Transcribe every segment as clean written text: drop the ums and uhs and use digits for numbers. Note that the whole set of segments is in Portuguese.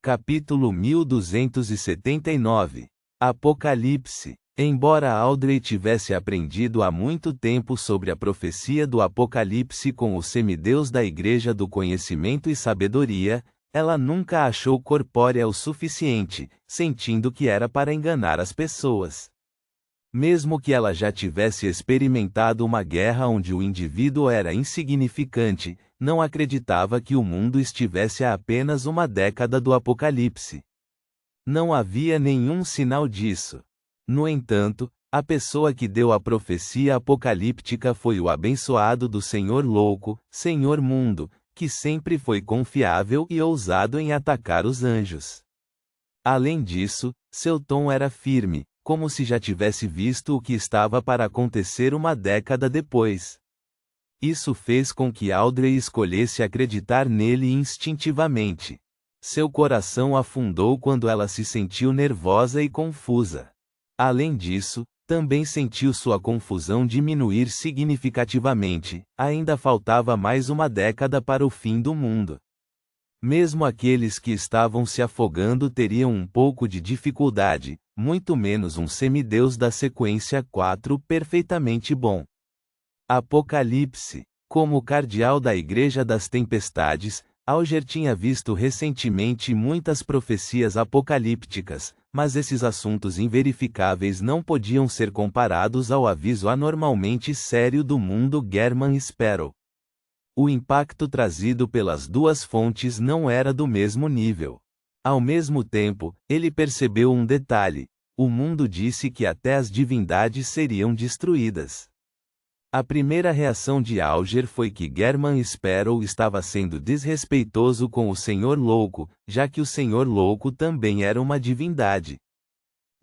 Capítulo 1279. Apocalipse. Embora Audrey tivesse aprendido há muito tempo sobre a profecia do Apocalipse com o semideus da Igreja do Conhecimento e Sabedoria, ela nunca a achou corpórea o suficiente, sentindo que era para enganar as pessoas. Mesmo que ela já tivesse experimentado uma guerra onde o indivíduo era insignificante, não acreditava que o mundo estivesse a apenas uma década do Apocalipse. Não havia nenhum sinal disso. No entanto, a pessoa que deu a profecia apocalíptica foi o abençoado do Senhor Louco, Senhor Mundo, que sempre foi confiável e ousado em atacar os anjos. Além disso, seu tom era firme, como se já tivesse visto o que estava para acontecer uma década depois. Isso fez com que Audrey escolhesse acreditar nele instintivamente. Seu coração afundou quando ela se sentiu nervosa e confusa. Além disso, também sentiu sua confusão diminuir significativamente. Ainda faltava mais uma década para o fim do mundo. Mesmo aqueles que estavam se afogando teriam um pouco de dificuldade, muito menos um semideus da sequência 4 perfeitamente bom. Apocalipse. Como cardeal da Igreja das Tempestades, Auger tinha visto recentemente muitas profecias apocalípticas, mas esses assuntos inverificáveis não podiam ser comparados ao aviso anormalmente sério do mundo German Sparrow. O impacto trazido pelas duas fontes não era do mesmo nível. Ao mesmo tempo, ele percebeu um detalhe: o mundo disse que até as divindades seriam destruídas. A primeira reação de Auger foi que German Sparrow estava sendo desrespeitoso com o Senhor Louco, já que o Senhor Louco também era uma divindade.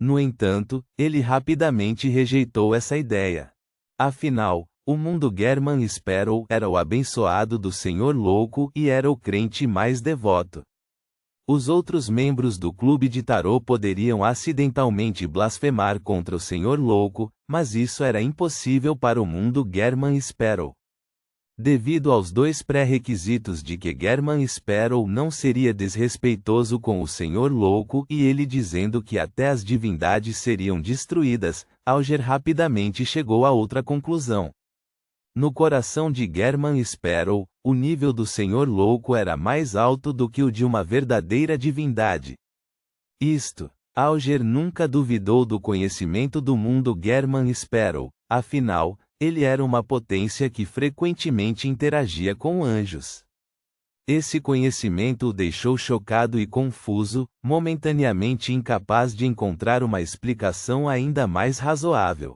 No entanto, ele rapidamente rejeitou essa ideia. Afinal, o mundo German Sparrow era o abençoado do Senhor Louco e era o crente mais devoto. Os outros membros do clube de tarô poderiam acidentalmente blasfemar contra o Senhor Louco, mas isso era impossível para o mundo German Sparrow. Devido aos dois pré-requisitos de que German Sparrow não seria desrespeitoso com o Senhor Louco e ele dizendo que até as divindades seriam destruídas, Auger rapidamente chegou a outra conclusão. No coração de German Sparrow, o nível do Senhor Louco era mais alto do que o de uma verdadeira divindade. Auger nunca duvidou do conhecimento do mundo German Sparrow, afinal, ele era uma potência que frequentemente interagia com anjos. Esse conhecimento o deixou chocado e confuso, momentaneamente incapaz de encontrar uma explicação ainda mais razoável.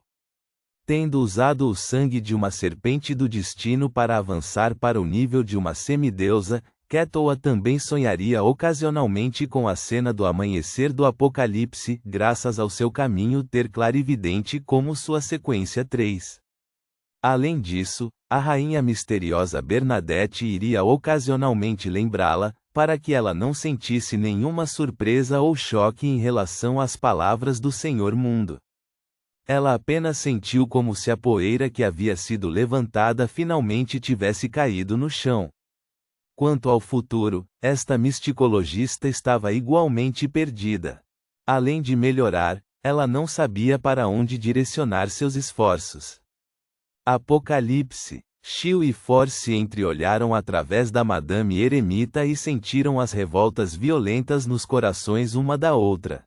Tendo usado o sangue de uma serpente do destino para avançar para o nível de uma semideusa, Ketoa também sonharia ocasionalmente com a cena do amanhecer do Apocalipse, graças ao seu caminho ter clarividente como sua sequência 3. Além disso, a rainha misteriosa Bernadette iria ocasionalmente lembrá-la, para que ela não sentisse nenhuma surpresa ou choque em relação às palavras do Senhor Mundo. Ela apenas sentiu como se a poeira que havia sido levantada finalmente tivesse caído no chão. Quanto ao futuro, esta misticologista estava igualmente perdida. Além de melhorar, ela não sabia para onde direcionar seus esforços. Apocalipse. Xiu e Force entreolharam através da Madame Eremita e sentiram as revoltas violentas nos corações uma da outra.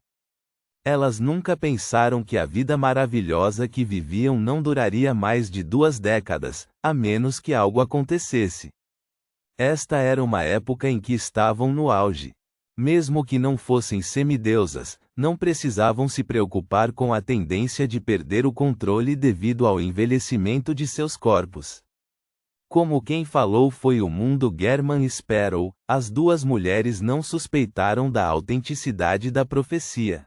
Elas nunca pensaram que a vida maravilhosa que viviam não duraria mais de 2 décadas, a menos que algo acontecesse. Esta era uma época em que estavam no auge. Mesmo que não fossem semideusas, não precisavam se preocupar com a tendência de perder o controle devido ao envelhecimento de seus corpos. Como quem falou foi o mundo German Sparrow, as duas mulheres não suspeitaram da autenticidade da profecia.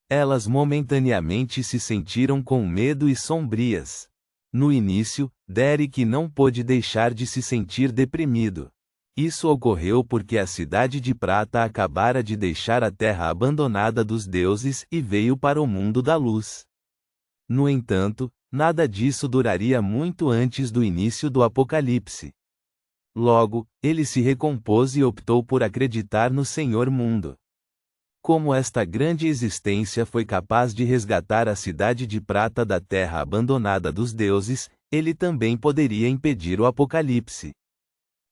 Elas momentaneamente se sentiram com medo e sombrias. No início, Derek não pôde deixar de se sentir deprimido. Isso ocorreu porque a Cidade de Prata acabara de deixar a terra abandonada dos deuses e veio para o mundo da luz. No entanto, nada disso duraria muito antes do início do Apocalipse. Logo, ele se recompôs e optou por acreditar no Senhor Mundo. Como esta grande existência foi capaz de resgatar a cidade de prata da terra abandonada dos deuses, ele também poderia impedir o Apocalipse.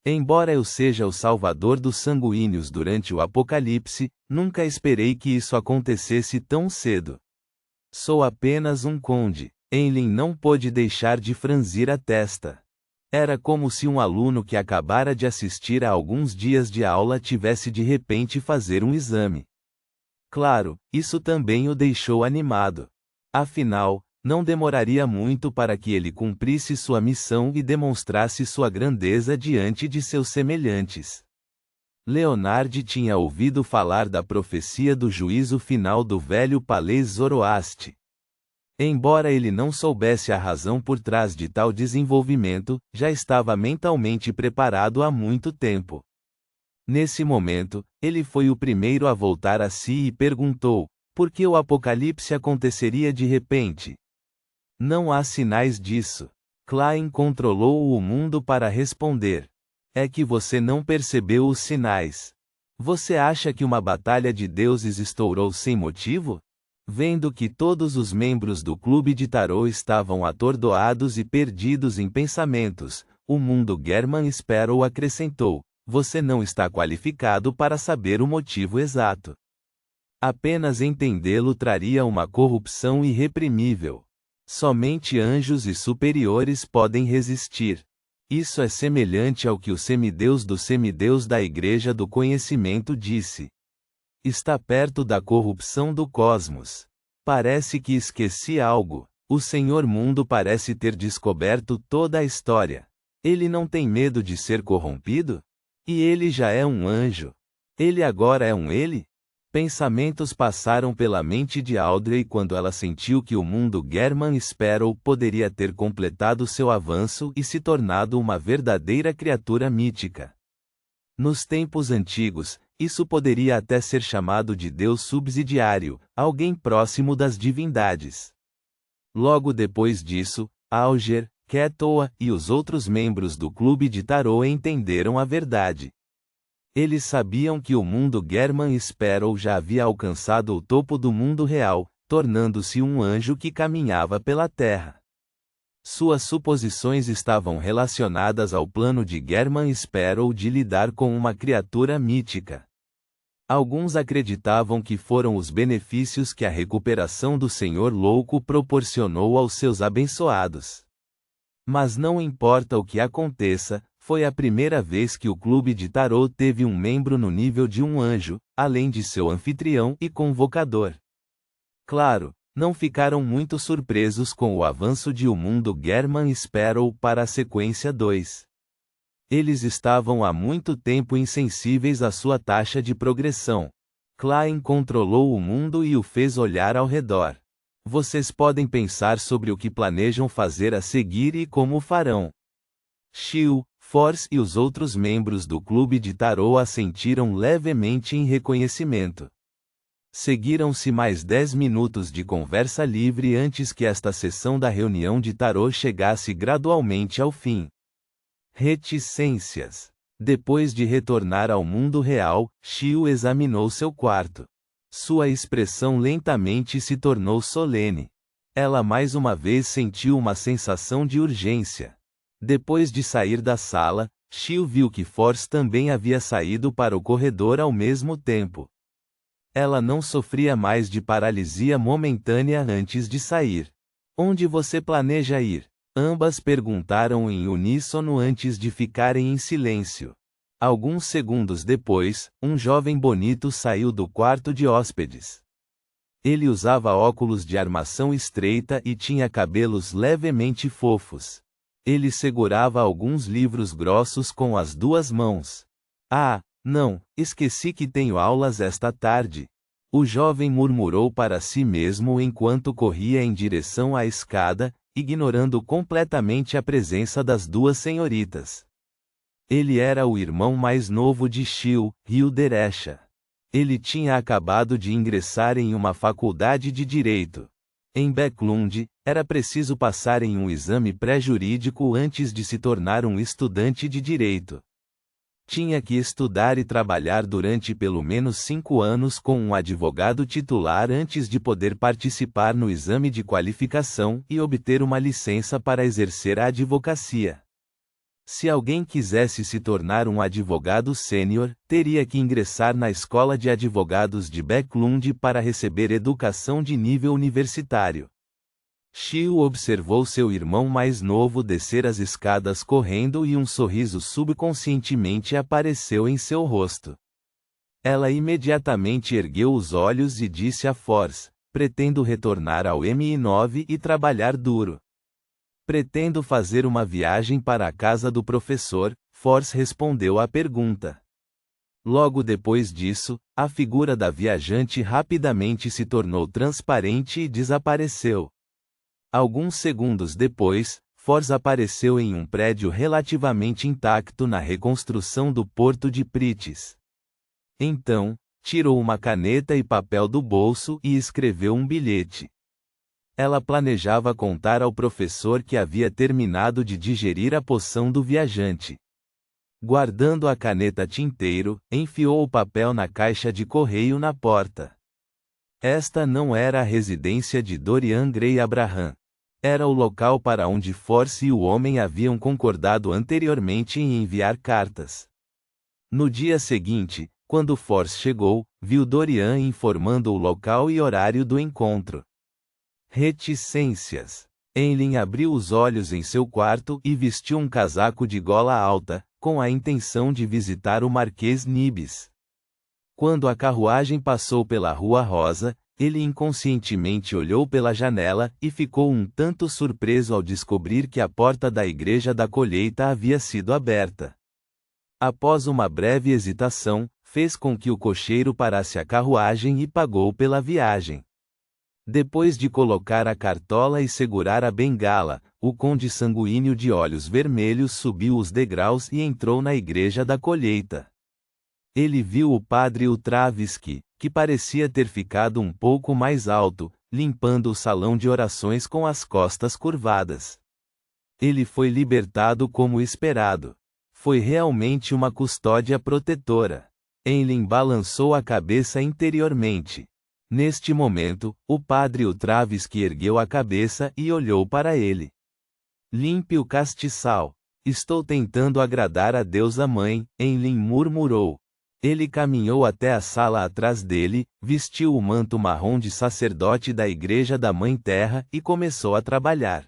Embora eu seja o salvador dos sanguíneos durante o Apocalipse, nunca esperei que isso acontecesse tão cedo. Sou apenas um conde. Enlil não pôde deixar de franzir a testa. Era como se um aluno que acabara de assistir a alguns dias de aula tivesse de repente fazer um exame. Claro, isso também o deixou animado. Afinal, não demoraria muito para que ele cumprisse sua missão e demonstrasse sua grandeza diante de seus semelhantes. Leonard tinha ouvido falar da profecia do juízo final do velho Palais Zoroaste. Embora ele não soubesse a razão por trás de tal desenvolvimento, já estava mentalmente preparado há muito tempo. Nesse momento, ele foi o primeiro a voltar a si e perguntou: por que o Apocalipse aconteceria de repente? Não há sinais disso. Klein controlou o mundo para responder. É que você não percebeu os sinais. Você acha que uma batalha de deuses estourou sem motivo? Vendo que todos os membros do clube de tarô estavam atordoados e perdidos em pensamentos, o mundo German Sparrow acrescentou: você não está qualificado para saber o motivo exato. Apenas entendê-lo traria uma corrupção irreprimível. Somente anjos e superiores podem resistir. Isso é semelhante ao que o semideus do semideus da Igreja do Conhecimento disse. Está perto da corrupção do cosmos. Parece que esqueci algo. O Senhor Mundo parece ter descoberto toda a história. Ele não tem medo de ser corrompido? E ele já é um anjo. Ele agora é um ele? Pensamentos passaram pela mente de Audrey quando ela sentiu que o mundo German Sparrow poderia ter completado seu avanço e se tornado uma verdadeira criatura mítica. Nos tempos antigos, isso poderia até ser chamado de Deus subsidiário, alguém próximo das divindades. Logo depois disso, Auger, Ketoa e os outros membros do clube de tarô entenderam a verdade. Eles sabiam que o mundo German Sparrow já havia alcançado o topo do mundo real, tornando-se um anjo que caminhava pela terra. Suas suposições estavam relacionadas ao plano de German Sparrow de lidar com uma criatura mítica. Alguns acreditavam que foram os benefícios que a recuperação do Senhor Louco proporcionou aos seus abençoados. Mas não importa o que aconteça, foi a primeira vez que o clube de tarô teve um membro no nível de um anjo, além de seu anfitrião e convocador. Claro, não ficaram muito surpresos com o avanço de O Mundo German Sparrow para a sequência 2. Eles estavam há muito tempo insensíveis à sua taxa de progressão. Klein controlou o mundo e o fez olhar ao redor. Vocês podem pensar sobre o que planejam fazer a seguir e como o farão. Xiu, Force e os outros membros do clube de tarô assentiram levemente em reconhecimento. Seguiram-se mais 10 minutos de conversa livre antes que esta sessão da reunião de tarô chegasse gradualmente ao fim. Reticências. Depois de retornar ao mundo real, Xiu examinou seu quarto. Sua expressão lentamente se tornou solene. Ela mais uma vez sentiu uma sensação de urgência. Depois de sair da sala, Xiu viu que Force também havia saído para o corredor ao mesmo tempo. Ela não sofria mais de paralisia momentânea antes de sair. Onde você planeja ir? Ambas perguntaram em uníssono antes de ficarem em silêncio. Alguns segundos depois, um jovem bonito saiu do quarto de hóspedes. Ele usava óculos de armação estreita e tinha cabelos levemente fofos. Ele segurava alguns livros grossos com as duas mãos. Ah, não, esqueci que tenho aulas esta tarde. O jovem murmurou para si mesmo enquanto corria em direção à escada, ignorando completamente a presença das duas senhoritas. Ele era o irmão mais novo de Xiu, Hilderesha. Ele tinha acabado de ingressar em uma faculdade de direito. Em Backlund, era preciso passar em um exame pré-jurídico antes de se tornar um estudante de direito. Tinha que estudar e trabalhar durante pelo menos 5 anos com um advogado titular antes de poder participar no exame de qualificação e obter uma licença para exercer a advocacia. Se alguém quisesse se tornar um advogado sênior, teria que ingressar na Escola de Advogados de Backlund para receber educação de nível universitário. Shio observou seu irmão mais novo descer as escadas correndo e um sorriso subconscientemente apareceu em seu rosto. Ela imediatamente ergueu os olhos e disse a Force: pretendo retornar ao MI9 e trabalhar duro. Pretendo fazer uma viagem para a casa do professor, Force respondeu à pergunta. Logo depois disso, a figura da viajante rapidamente se tornou transparente e desapareceu. Alguns segundos depois, Force apareceu em um prédio relativamente intacto na reconstrução do porto de Pritis. Então, tirou uma caneta e papel do bolso e escreveu um bilhete. Ela planejava contar ao professor que havia terminado de digerir a poção do viajante. Guardando a caneta tinteiro, enfiou o papel na caixa de correio na porta. Esta não era a residência de Dorian Gray Abraham. Era o local para onde Force e o homem haviam concordado anteriormente em enviar cartas. No dia seguinte, quando Force chegou, viu Dorian informando o local e horário do encontro. Reticências. Eileen abriu os olhos em seu quarto e vestiu um casaco de gola alta, com a intenção de visitar o Marquês Nibis. Quando a carruagem passou pela Rua Rosa, ele inconscientemente olhou pela janela e ficou um tanto surpreso ao descobrir que a porta da Igreja da Colheita havia sido aberta. Após uma breve hesitação, fez com que o cocheiro parasse a carruagem e pagou pela viagem. Depois de colocar a cartola e segurar a bengala, o conde sanguíneo de olhos vermelhos subiu os degraus e entrou na Igreja da Colheita. Ele viu o padre Utravsky, que parecia ter ficado um pouco mais alto, limpando o salão de orações com as costas curvadas. Ele foi libertado como esperado. Foi realmente uma custódia protetora. Eileen balançou a cabeça interiormente. Neste momento, o padre Utravsky ergueu a cabeça e olhou para ele. Limpe o castiçal. Estou tentando agradar a deusa mãe, Eileen murmurou. Ele caminhou até a sala atrás dele, vestiu o manto marrom de sacerdote da Igreja da Mãe Terra e começou a trabalhar.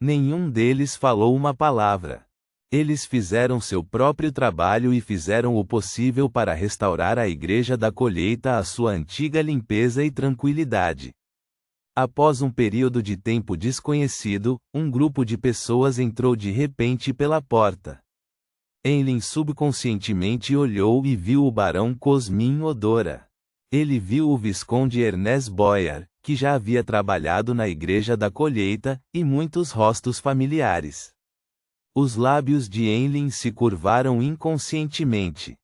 Nenhum deles falou uma palavra. Eles fizeram seu próprio trabalho e fizeram o possível para restaurar a Igreja da Colheita à sua antiga limpeza e tranquilidade. Após um período de tempo desconhecido, um grupo de pessoas entrou de repente pela porta. Eileen subconscientemente olhou e viu o barão Cosmin Odora. Ele viu o visconde Ernest Boyer, que já havia trabalhado na Igreja da Colheita, e muitos rostos familiares. Os lábios de Eileen se curvaram inconscientemente.